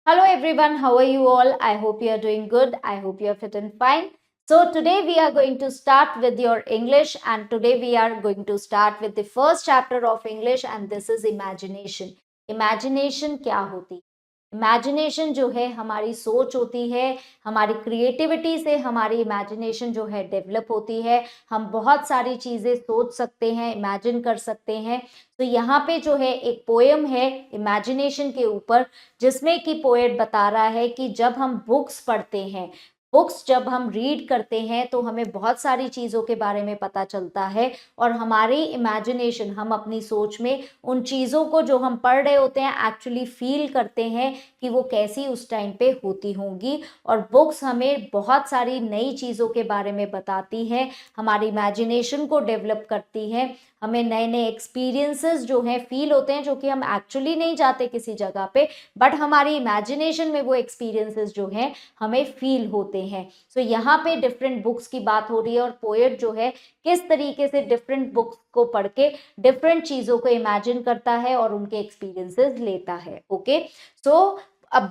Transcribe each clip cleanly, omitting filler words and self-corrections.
Hello everyone, how are you all? I hope you are doing good. I hope you are fit and fine. So today we are going to start with your English, and today we are going to start with the first chapter of English, and this is imagination. Imagination क्या होती? Imagination जो है हमारी सोच होती है, हमारी creativity से हमारी इमेजिनेशन जो है डेवलप होती है। हम बहुत सारी चीज़ें सोच सकते हैं, इमेजिन कर सकते हैं। तो यहाँ पे जो है एक पोएम है इमेजिनेशन के ऊपर, जिसमें कि पोएट बता रहा है कि जब हम बुक्स पढ़ते हैं, बुक्स जब हम रीड करते हैं तो हमें बहुत सारी चीज़ों के बारे में पता चलता है, और हमारी इमेजिनेशन, हम अपनी सोच में उन चीज़ों को जो हम पढ़ रहे होते हैं एक्चुअली फील करते हैं कि वो कैसी उस टाइम पे होती होंगी। और बुक्स हमें बहुत सारी नई चीज़ों के बारे में बताती हैं, हमारी इमेजिनेशन को डेवलप करती हैं, हमें नए नए एक्सपीरियंसेस जो हैं फील होते हैं, जो कि हम एक्चुअली नहीं जाते किसी जगह पे, बट हमारी इमेजिनेशन में वो एक्सपीरियंसेस जो हैं हमें फील होते हैं। सो यहाँ पे डिफरेंट बुक्स की बात हो रही है, और पोएट जो है किस तरीके से डिफरेंट बुक्स को पढ़ के डिफरेंट चीज़ों को इमेजिन करता है और उनके एक्सपीरियंसेस लेता है। Okay, so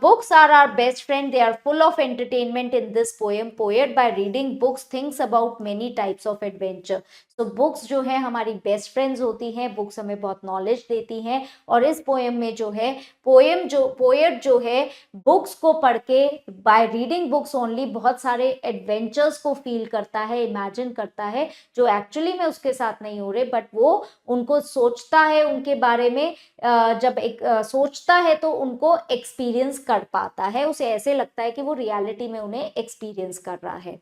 books are our best friend. They are full of entertainment in this poem. Poet by reading books thinks about many types of adventure. तो बुक्स जो है हमारी बेस्ट फ्रेंड्स होती हैं, बुक्स हमें बहुत नॉलेज देती हैं। और इस पोएम में जो है पोएट जो है बुक्स को पढ़ के, बाय रीडिंग बुक्स ओनली, बहुत सारे एडवेंचर्स को फील करता है, इमेजिन करता है, जो एक्चुअली में उसके साथ नहीं हो रहे, बट वो उनको सोचता है उनके बारे में। जब एक सोचता है तो उनको एक्सपीरियंस कर पाता है, उसे ऐसे लगता है कि वो रियलिटी में उन्हें एक्सपीरियंस कर रहा है।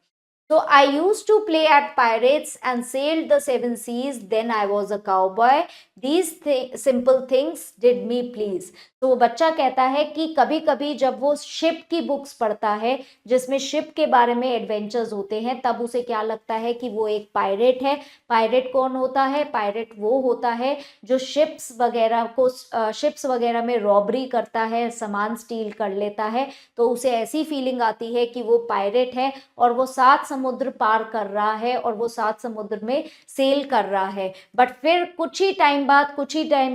So I used to play at pirates and sailed the seven seas. Then I was a cowboy. These simple things did me please. तो वो बच्चा कहता है कि कभी कभी जब वो शिप की बुक्स पढ़ता है, जिसमें शिप के बारे में एडवेंचर्स होते हैं, तब उसे क्या लगता है कि वो एक पायरेट है। पायरेट कौन होता है? पायरेट वो होता है जो शिप्स वगैरह में रॉबरी करता है, सामान स्टील कर लेता है। तो उसे ऐसी फीलिंग आती है कि वो पायरेट है और वो 7 समुद्र पार कर रहा है, और वो 7 समुद्र में सेल कर रहा है। बट फिर कुछ ही टाइम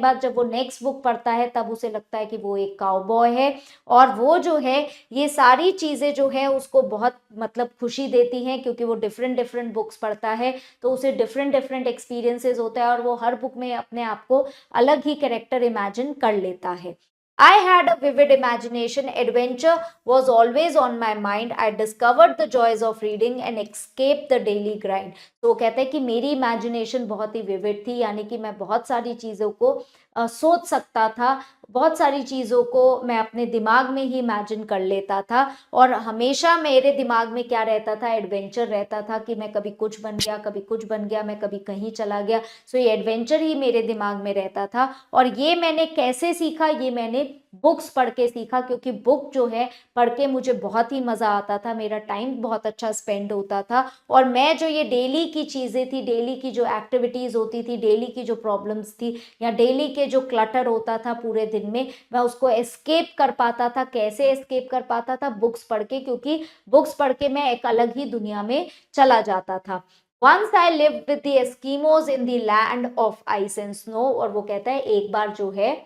बाद जब वो नेक्स्ट बुक पढ़ता है, तब उसे लगता है कि वो एक काउबॉय है। और वो जो है, ये सारी चीज़ें जो है उसको बहुत मतलब खुशी देती हैं, क्योंकि वो डिफरेंट डिफरेंट बुक्स पढ़ता है, तो उसे डिफरेंट डिफरेंट एक्सपीरियंसेस होता है, और वो हर बुक में अपने आप को अलग ही कैरेक्टर इमेजिन कर लेता है। I had a vivid imagination. Adventure was always on my mind. I discovered the joys of reading and escaped the daily grind. तो वो कहते हैं कि मेरी इमेजिनेशन बहुत ही विविड थी, यानी कि मैं बहुत सारी चीज़ों को सोच सकता था, बहुत सारी चीज़ों को मैं अपने दिमाग में ही इमेजिन कर लेता था। और हमेशा मेरे दिमाग में क्या रहता था? एडवेंचर रहता था, कि मैं कभी कुछ बन गया, कभी कुछ बन गया, मैं कभी कहीं चला गया। सो ये एडवेंचर ही मेरे दिमाग में रहता था। और ये मैंने कैसे सीखा? ये मैंने बुक्स पढ़ के सीखा, क्योंकि बुक जो है पढ़ के मुझे बहुत ही मज़ा आता था, मेरा टाइम बहुत अच्छा स्पेंड होता था। और मैं जो ये डेली की चीज़ें थी, डेली की जो एक्टिविटीज़ होती थी, डेली की जो प्रॉब्लम्स थी, या डेली के जो क्लटर होता था पूरे दिन में, मैं उसको एस्केप कर पाता था। कैसे एस्केप कर पाता था? बुक्स पढ़ के, क्योंकि बुक्स पढ़ के मैं एक अलग ही दुनिया में चला जाता था। Once I lived with the Eskimos in the land of ice and snow। और वो कहता है एक बार जो है,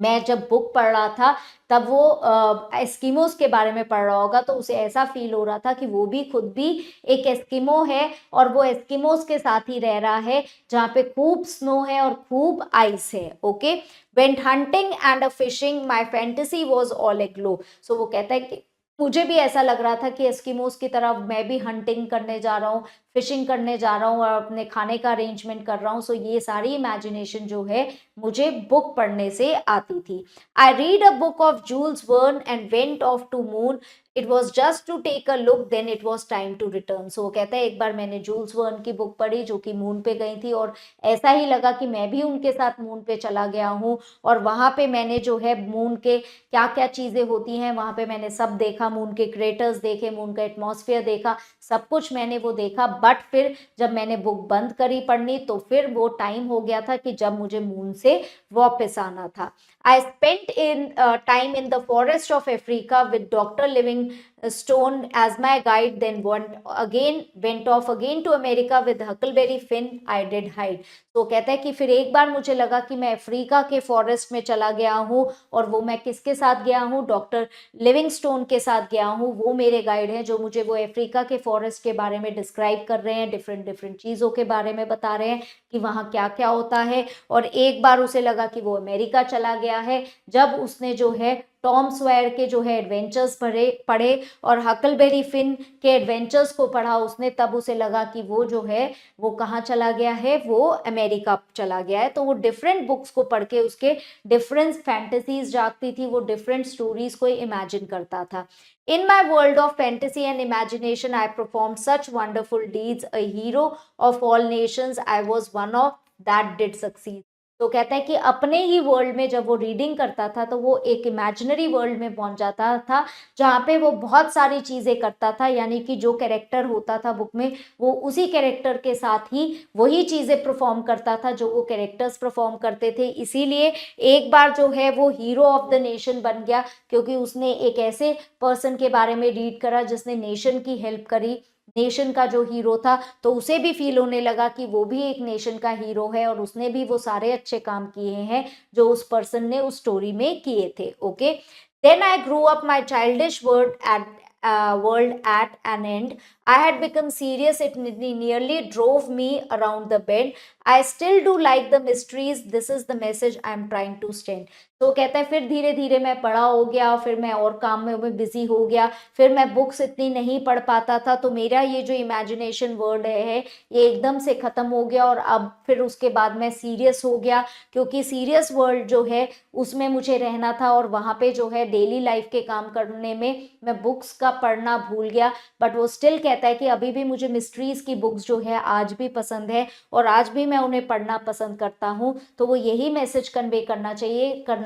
मैं जब बुक पढ़ रहा था, तब वो एस्किमोस के बारे में पढ़ रहा होगा, तो उसे ऐसा फील हो रहा था कि वो भी खुद भी एक एस्किमो है, और वो एस्किमोस के साथ ही रह रहा है, जहाँ पे खूब स्नो है और खूब आइस है। Okay, went hunting and a fishing, my fantasy was all aglow. सो वो कहता है कि मुझे भी ऐसा लग रहा था कि एस्किमोस की तरह मैं भी हंटिंग करने जा रहा हूँ, फिशिंग करने जा रहा हूँ, और अपने खाने का अरेंजमेंट कर रहा हूँ। सो ये सारी इमेजिनेशन जो है मुझे बुक पढ़ने से आती थी। I read a book of Jules Verne and went off to moon. It was just to take a look, then it was time to return. So वो कहता है एक बार मैंने जूल्स वर्न की बुक पढ़ी, जो कि मून पे गई थी, और ऐसा ही लगा कि मैं भी उनके साथ मून पे चला गया हूँ। और वहाँ पे मैंने जो है मून के क्या क्या चीज़ें होती हैं, वहाँ पे मैंने सब देखा, मून के क्रेटर्स देखे, मून का एटमॉस्फेयर देखा, सब कुछ मैंने वो देखा। बट फिर जब मैंने बुक बंद करी पढ़नी, तो फिर वो टाइम हो गया था कि जब मुझे मून से वापस आना था। I spent in time in the forest of Africa with Dr. Livingstone as my guide. Then went off again to America with Huckleberry Finn. I did hide. तो कहता है कि फिर एक बार मुझे लगा कि मैं अफ्रीका के फॉरेस्ट में चला गया हूँ, और वो मैं किसके साथ गया हूँ, डॉक्टर लिविंगस्टोन के साथ गया हूँ। वो मेरे गाइड हैं जो मुझे वो अफ्रीका के फॉरेस्ट के बारे में डिस्क्राइब कर रहे हैं, डिफरेंट डिफरेंट चीज़ों के बारे में बता रहे हैं कि वहाँ क्या क्या होता है। और एक बार उसे लगा कि वो अमेरिका चला गया है, जब उसने जो है टॉम सॉयर के जो है एडवेंचर्स पढ़े और हकलबेरी फिन के एडवेंचर्स को पढ़ा उसने, तब उसे लगा कि वो जो है वो कहाँ चला गया है, वो अमेरिका चला गया है। तो वो डिफरेंट बुक्स को पढ़ के उसके डिफरेंट फैंटेसीज जागती थी, वो डिफरेंट स्टोरीज को इमेजिन करता था। In my world of fantasy and imagination I perform such wonderful deeds, a hero of all nations I was one of that did succeed. तो कहता है कि अपने ही वर्ल्ड में जब वो रीडिंग करता था तो वो एक इमेजिनरी वर्ल्ड में पहुंच जाता था, जहाँ पे वो बहुत सारी चीजें करता था, यानी कि जो कैरेक्टर होता था बुक में वो उसी कैरेक्टर के साथ ही वही चीजें परफॉर्म करता था जो वो कैरेक्टर्स परफॉर्म करते थे। इसीलिए एक बार जो है वो हीरो ऑफ द नेशन बन गया, क्योंकि उसने एक ऐसे पर्सन के बारे में रीड करा जिसने नेशन की हेल्प करी, नेशन का जो हीरो था। तो उसे भी फील होने लगा कि वो भी एक नेशन का हीरो है और उसने भी वो सारे अच्छे काम किए हैं जो उस पर्सन ने उस स्टोरी में किए थे। Okay, then I grew up my childish world at an end. I had become serious. It nearly drove me around the bed. I still do like the mysteries. This is the message I am trying to send. तो कहता है फिर धीरे धीरे मैं बड़ा हो गया, फिर मैं और काम में बिजी हो गया, फिर मैं बुक्स इतनी नहीं पढ़ पाता था, तो मेरा ये जो इमेजिनेशन वर्ल्ड है ये एकदम से ख़त्म हो गया। और अब फिर उसके बाद मैं सीरियस हो गया, क्योंकि सीरियस वर्ल्ड जो है उसमें मुझे रहना था, और वहाँ पे जो है डेली लाइफ के काम करने में मैं बुक्स का पढ़ना भूल गया। बट वो स्टिल कहता है कि अभी भी मुझे मिस्ट्रीज़ की बुक्स जो है आज भी पसंद है, और आज भी मैं उन्हें पढ़ना पसंद करता हूँ। तो वो यही मैसेज कन्वे करना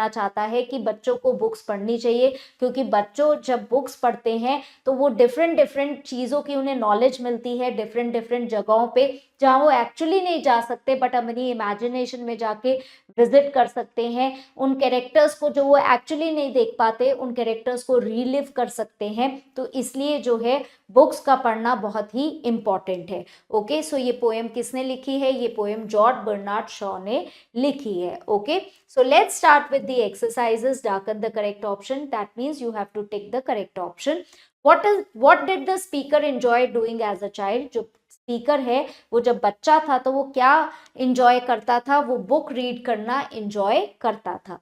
चाहता है कि बच्चों को बुक्स पढ़नी चाहिए, क्योंकि बच्चों जब बुक्स पढ़ते हैं तो वो डिफरेंट डिफरेंट चीज़ों की उन्हें नॉलेज मिलती है, डिफरेंट डिफरेंट जगहों पे जहाँ वो एक्चुअली नहीं जा सकते बट अपनी इमेजिनेशन में जाके विजिट कर सकते हैं। उन कैरेक्टर्स को जो वो एक्चुअली नहीं देख पाते उन कैरेक्टर्स को रीलिव कर सकते हैं। तो इसलिए जो है बुक्स का पढ़ना बहुत ही इम्पॉर्टेंट है। ओके, सो ये पोएम किसने लिखी है? ये पोएम जॉर्ज बर्नार्ड शॉ ने लिखी है। Okay, so let's start with the exercises. Darken the correct option. That means you have to take the correct option. What did the speaker enjoy doing as a child? जो speaker है वो जब बच्चा था तो वो क्या इंजॉय करता था? वो बुक रीड करना इंजॉय करता था।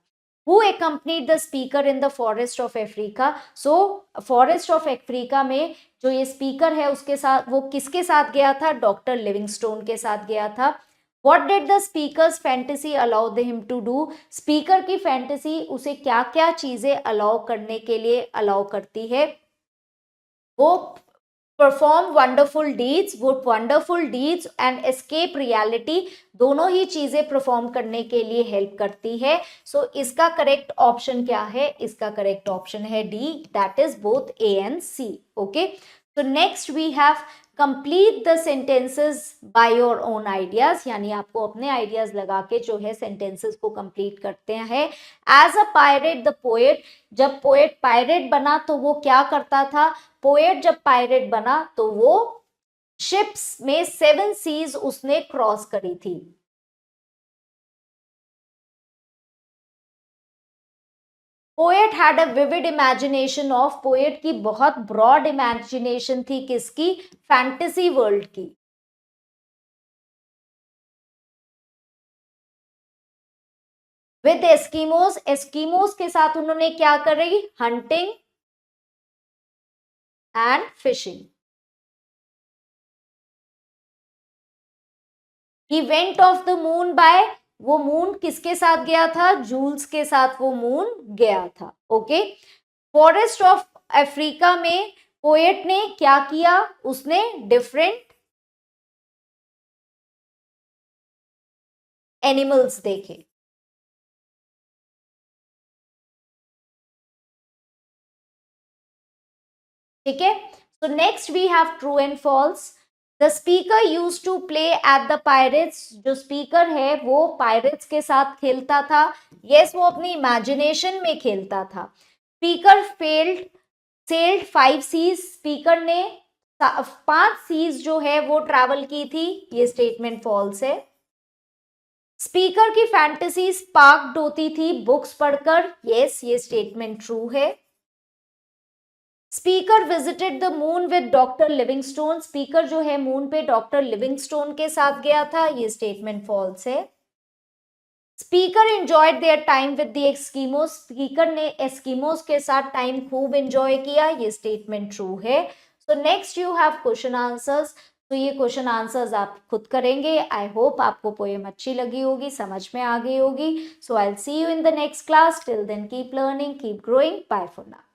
Who accompanied the speaker in the forest of Africa? So forest of Africa में जो ये स्पीकर है उसके साथ वो किसके साथ गया था? डॉक्टर लिविंगस्टोन के साथ गया था। What did the speaker's fantasy allow him to do? Speaker की फैंटेसी उसे क्या क्या चीजें अलाउ करने के लिए अलाउ करती है? वो परफॉर्म वंडरफुल डीड्स, वो wonderful deeds and escape reality दोनों ही चीजें परफॉर्म करने के लिए हेल्प करती है। सो इसका करेक्ट ऑप्शन क्या है? इसका करेक्ट ऑप्शन है D, that is both A and C. Okay, तो next we have complete the sentences by your own ideas, यानी आपको अपने आइडियाज लगा के जो है सेंटेंसेस को कंप्लीट करते हैं। As a pirate the poet, जब पोएट पायरेट बना तो वो क्या करता था? पोएट जब पायरेट बना तो वो शिप्स में 7 सीज उसने क्रॉस करी थी। Poet had a vivid imagination of, poet की बहुत ब्रॉड इमेजिनेशन थी, किसकी? फैंटेसी वर्ल्ड की। विद एस्कीमोस, एस्कीमोस के साथ उन्होंने क्या करी? Hunting and fishing. He went off the moon by, वो मून किसके साथ गया था? जूल्स के साथ वो मून गया था। ओके, फॉरेस्ट ऑफ अफ्रीका में पोएट ने क्या किया? उसने डिफरेंट एनिमल्स देखे। ठीक है, so next we have true and false. The speaker use to play at the pirates, जो स्पीकर है वो पायरेट्स के साथ खेलता था। यस, वो अपनी इमेजिनेशन में खेलता था। स्पीकर सेल्ड 5 सीज, स्पीकर ने 5 सीज जो है वो ट्रैवल की थी। ये स्टेटमेंट फॉल्स है। स्पीकर की फैंटेसी स्पार्क्ड होती थी बुक्स पढ़कर, यस ये स्टेटमेंट ट्रू है। Speaker visited the moon with doctor Livingstone, speaker जो है मून पे डॉक्टर लिविंगस्टोन के साथ गया था, ये स्टेटमेंट फॉल्स है। Speaker enjoyed their time with the Eskimos, speaker ने एस्किमोस के साथ टाइम खूब एंजॉय किया, ये स्टेटमेंट ट्रू है। So next you have question answers, तो ये क्वेश्चन आंसर्स आप खुद करेंगे। आई होप आपको पोएम अच्छी लगी होगी, समझ में आ गई होगी। So I will see you in the next class, till then keep learning, keep growing, bye for now.